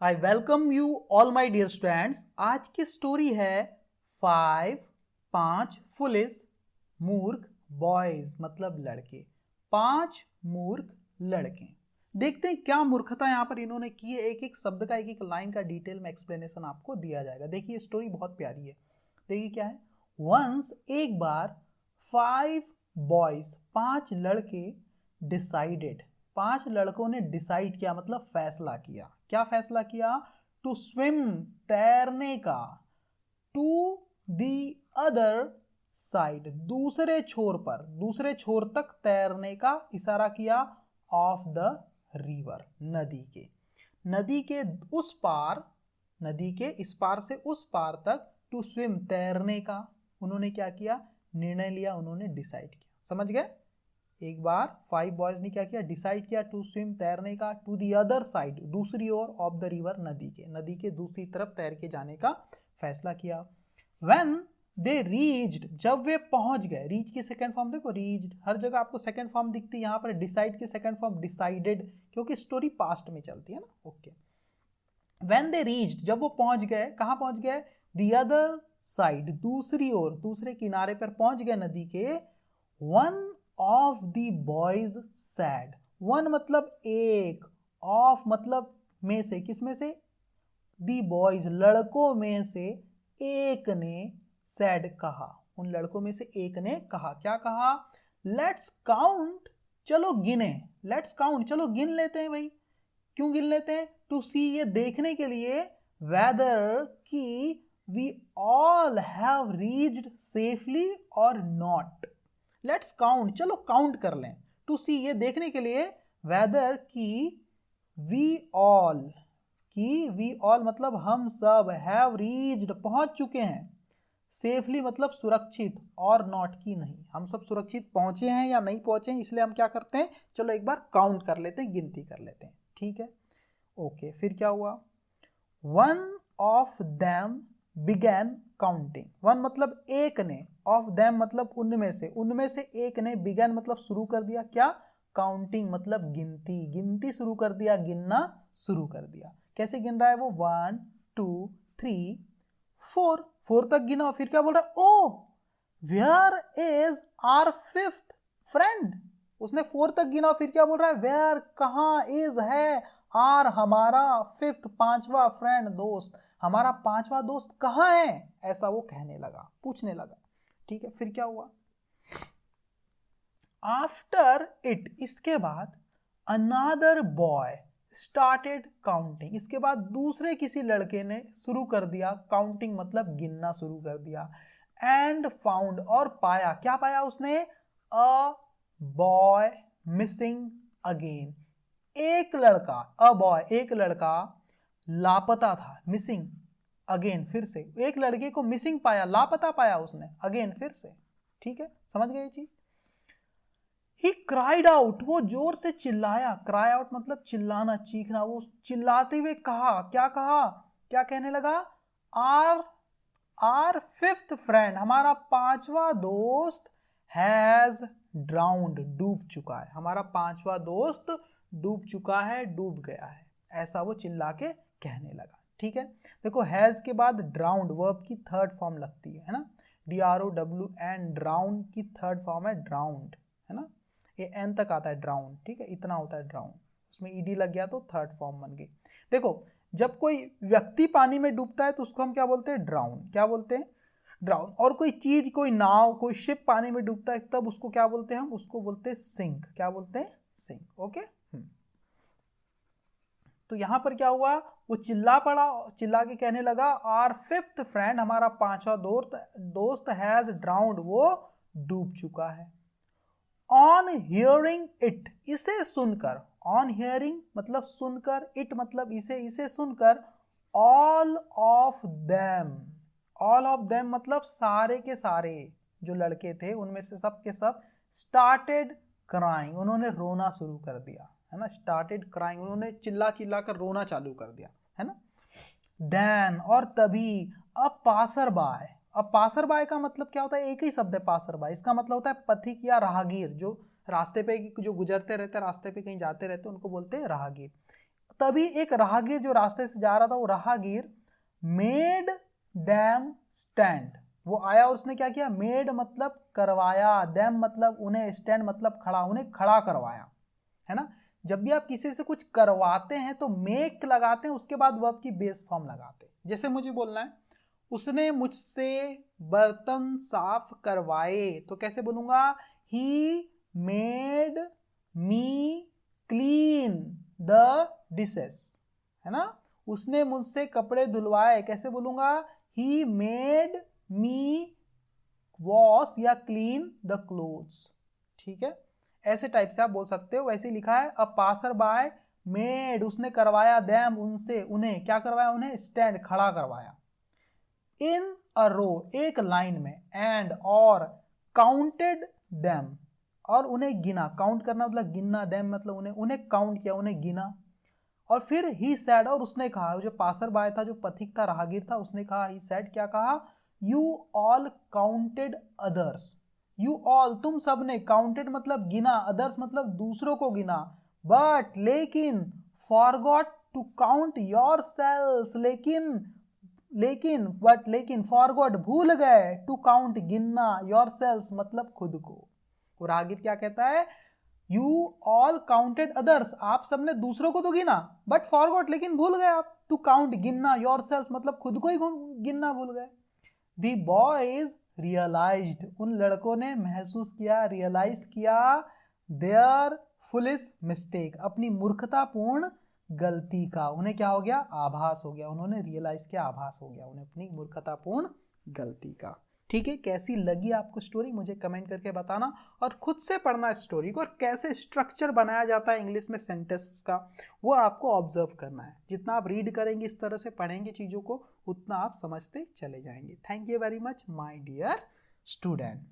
I welcome you all my dear students. आज की story है 5 फुलिश मूर्ख बॉयज, मतलब लड़के। 5 मूर्ख लड़के। देखते हैं क्या मूर्खता यहाँ पर इन्होंने की है। एक एक शब्द का, एक एक लाइन का डिटेल में एक्सप्लेनेशन आपको दिया जाएगा। देखिए स्टोरी बहुत प्यारी है। देखिए क्या है। वंस, एक बार, 5 बॉयज, 5 लड़के, डिसाइडेड, 5 लड़कों ने डिसाइड किया, मतलब फैसला किया। क्या फैसला किया? टू स्विम, तैरने का, टू दी अदर साइड, दूसरे छोर पर, दूसरे छोर तक तैरने का इशारा किया। ऑफ द रिवर, नदी के, नदी के उस पार, नदी के इस पार से उस पार तक टू स्विम, तैरने का उन्होंने क्या किया? निर्णय लिया, उन्होंने डिसाइड किया। समझ गए? एक बार 5 बॉयज ने क्या किया? डिसाइड किया टू स्विम, तैरने का, टू दी अदर साइड, दूसरी ओर, ऑफ द रिवर, नदी के, नदी के दूसरी तरफ तैर के जाने का फैसला किया। व्हेन दे रीच्ड, जब वे पहुंच गए, रीच की सेकंड फॉर्म देखो, रीच्ड, हर जगह आपको सेकंड फॉर्म दिखती है, यहां पर डिसाइड की सेकंड फॉर्म डिसाइडेड, क्योंकि स्टोरी पास्ट में चलती है ना। ओके। व्हेन दे रीच्ड, जब वो पहुंच गए, कहां पहुंच गए? दी अदर साइड, दूसरी ओर, दूसरे किनारे पर पहुंच गए नदी के। One of the boys sad, one मतलब एक, ऑफ मतलब में से, किस में से? दी बॉयज, लड़कों में से एक ने सैड कहा, उन लड़कों में से एक ने कहा। क्या कहा? लेट्स काउंट, चलो गिने, लेट्स काउंट, चलो गिन लेते हैं भाई। क्यों गिन लेते हैं? टू सी, ये देखने के लिए, वेदर की we all have reached safely और नॉट। लेट्स काउंट, चलो काउंट कर लें। टू सी, ये देखने के लिए, वेदर की वी ऑल, की वी ऑल मतलब हम सब, हैव रीच्ड पहुंच चुके हैं, सेफली मतलब सुरक्षित, और नॉट की नहीं, हम सब सुरक्षित पहुंचे हैं या नहीं पहुंचे हैं, इसलिए हम क्या करते हैं? चलो एक बार काउंट कर लेते हैं, गिनती कर लेते हैं। ठीक है, ओके। फिर क्या हुआ? One of them began counting, one मतलब एक ने, ऑफ देम मतलब उनमें से, उनमें से एक ने, बिगैन मतलब शुरू कर दिया, क्या? काउंटिंग मतलब गिनती, गिनती शुरू कर दिया, गिनना शुरू कर दिया। कैसे गिन रहा है वो? 1 2 3 4, 4 तक गिना। फिर क्या बोल रहा है? Oh where is our fifth friend, उसने 4 तक गिना। फिर क्या बोल रहा है? वेयर, कहां, इज है, आर हमारा, फिफ्थ पांचवा, फ्रेंड दोस्त, हमारा पांचवा दोस्त कहां है, ऐसा वो कहने लगा, पूछने लगा। ठीक है, फिर क्या हुआ? आफ्टर इट, इसके बाद, अनादर बॉय स्टार्टेड काउंटिंग, इसके बाद दूसरे किसी लड़के ने शुरू कर दिया काउंटिंग, मतलब गिनना शुरू कर दिया। एंड फाउंड, और पाया, क्या पाया उसने? अ बॉय मिसिंग अगेन, एक लड़का, अ बॉय एक लड़का लापता था, मिसिंग अगेन फिर से, एक लड़के को मिसिंग पाया, लापता पाया उसने, अगेन फिर से। ठीक है, समझ गए ये चीज? ही क्राइड आउट, वो जोर से चिल्लाया, क्राई आउट मतलब चिल्लाना, चीखना, वो चिल्लाते हुए कहा, क्या कहा, क्या कहने लगा? आर आर फिफ्थ फ्रेंड, हमारा पांचवा दोस्त, हैज ड्राउंड, डूब चुका है, हमारा पांचवा दोस्त डूब चुका है, डूब गया है, ऐसा वो चिल्ला के कहने लगा। ठीक है, देखो हैज के बाद ड्राउंड वर्ब की थर्ड फॉर्म लगती है ना, DROWN, ड्राउंड की थर्ड फॉर्म है ड्राउंड, है ना, ये एन तक आता है ड्राउंड। ठीक है, इतना होता है ड्राउंड, उसमें ईडी लग गया तो थर्ड फॉर्म बन गई। देखो जब कोई व्यक्ति पानी में डूबता है तो उसको हम क्या बोलते हैं? ड्राउन। क्या बोलते हैं? ड्राउन। और कोई चीज, कोई नाव, कोई शिप पानी में डूबता है तब उसको क्या बोलते हैं? हम उसको बोलते हैं सिंक। क्या बोलते हैं? सिंक। ओके। तो यहां पर क्या हुआ? वो चिल्ला पड़ा, चिल्ला के कहने लगा, आर फिफ्थ फ्रेंड, हमारा पांचवा दोस्त हैज ड्राउंड, वो डूब चुका है। ऑन हियरिंग इट, इसे सुनकर, ऑन हियरिंग मतलब सुनकर, इट मतलब इसे, इसे सुनकर, all of them, all of them मतलब सारे के सारे जो लड़के थे उनमें से सब के सब, स्टार्टेड क्राइंग, उन्होंने रोना शुरू कर दिया, है ना, स्टार्टेड क्राइंग, उन्होंने चिल्ला चिल्ला कर रोना चालू कर दिया, है ना। देन, और तभी, अ पासर बाय, अब पासर बाय का मतलब क्या होता है? एक ही शब्द है पासर बाय, इसका मतलब होता है पथिक या राहगीर, जो रास्ते पे, जो गुजरते रहते हैं, रास्ते पे कहीं जाते रहते हैं, उनको बोलते हैं राहगीर। तभी एक राहगीर जो रास्ते से जा रहा था, वो राहगीर मेड देम स्टैंड, वो आया और उसने क्या किया, मेड मतलब करवाया, देम मतलब उन्हें, स्टैंड मतलब खड़ा, उन्हें खड़ा करवाया, है ना। जब भी आप किसी से कुछ करवाते हैं तो मेक लगाते हैं, उसके बाद वर्ब की बेस फॉर्म लगाते हैं। जैसे मुझे बोलना है उसने मुझसे बर्तन साफ करवाए, तो कैसे बोलूंगा, he made me clean the dishes, है ना। उसने मुझसे कपड़े धुलवाए, कैसे बोलूंगा, ही मेड मी वॉश या क्लीन द क्लोथ्स, ठीक है। ऐसे टाइप से आप बोल सकते हो। वैसे लिखा है, अ पासर बाय मेड, उसने करवाया, देम उनसे, उन्हें क्या करवाया, उन्हें स्टैंड खड़ा करवाया, इन अ रो एक लाइन में, एंड और काउंटेड देम और उन्हें गिना, काउंट करना मतलब गिनना, देम मतलब उन्हें, उन्हें काउंट किया, उन्हें गिना। और फिर ही सैड, और उसने कहा, जो पासर बाय था, जो पथिक था, राहगीर था, उसने कहा, ही सैड क्या कहा, you all counted others, you all तुम सब ने, काउंटेड मतलब गिना, अदर्स मतलब दूसरों को गिना, बट लेकिन, forgot to count yourselves, लेकिन बट लेकिन, फॉरगॉट भूल गए, टू काउंट गिनना, योर सेल्स मतलब खुद को। और राहगीर क्या कहता है, यू ऑल काउंटेड अदर्स, आप सबने दूसरों को तो गिना, बट फॉरगॉट लेकिन भूल गए आप, टू काउंट गिनना, योर सेल्स मतलब खुद को ही गिनना भूल गए। दी बॉयज रियलाइज्ड, उन लड़कों ने महसूस किया, रियलाइज किया, देयर फुलिश मिस्टेक, अपनी मूर्खतापूर्ण गलती का, उन्हें क्या हो गया, आभास हो गया, उन्होंने रियलाइज किया, आभास हो गया उन्हें अपनी मूर्खतापूर्ण गलती का। ठीक है, कैसी लगी आपको स्टोरी मुझे कमेंट करके बताना, और खुद से पढ़ना स्टोरी को, और कैसे स्ट्रक्चर बनाया जाता है इंग्लिश में सेंटेंस का, वो आपको ऑब्जर्व करना है। जितना आप रीड करेंगे, इस तरह से पढ़ेंगे चीज़ों को, उतना आप समझते चले जाएंगे। Thank you very much my dear student.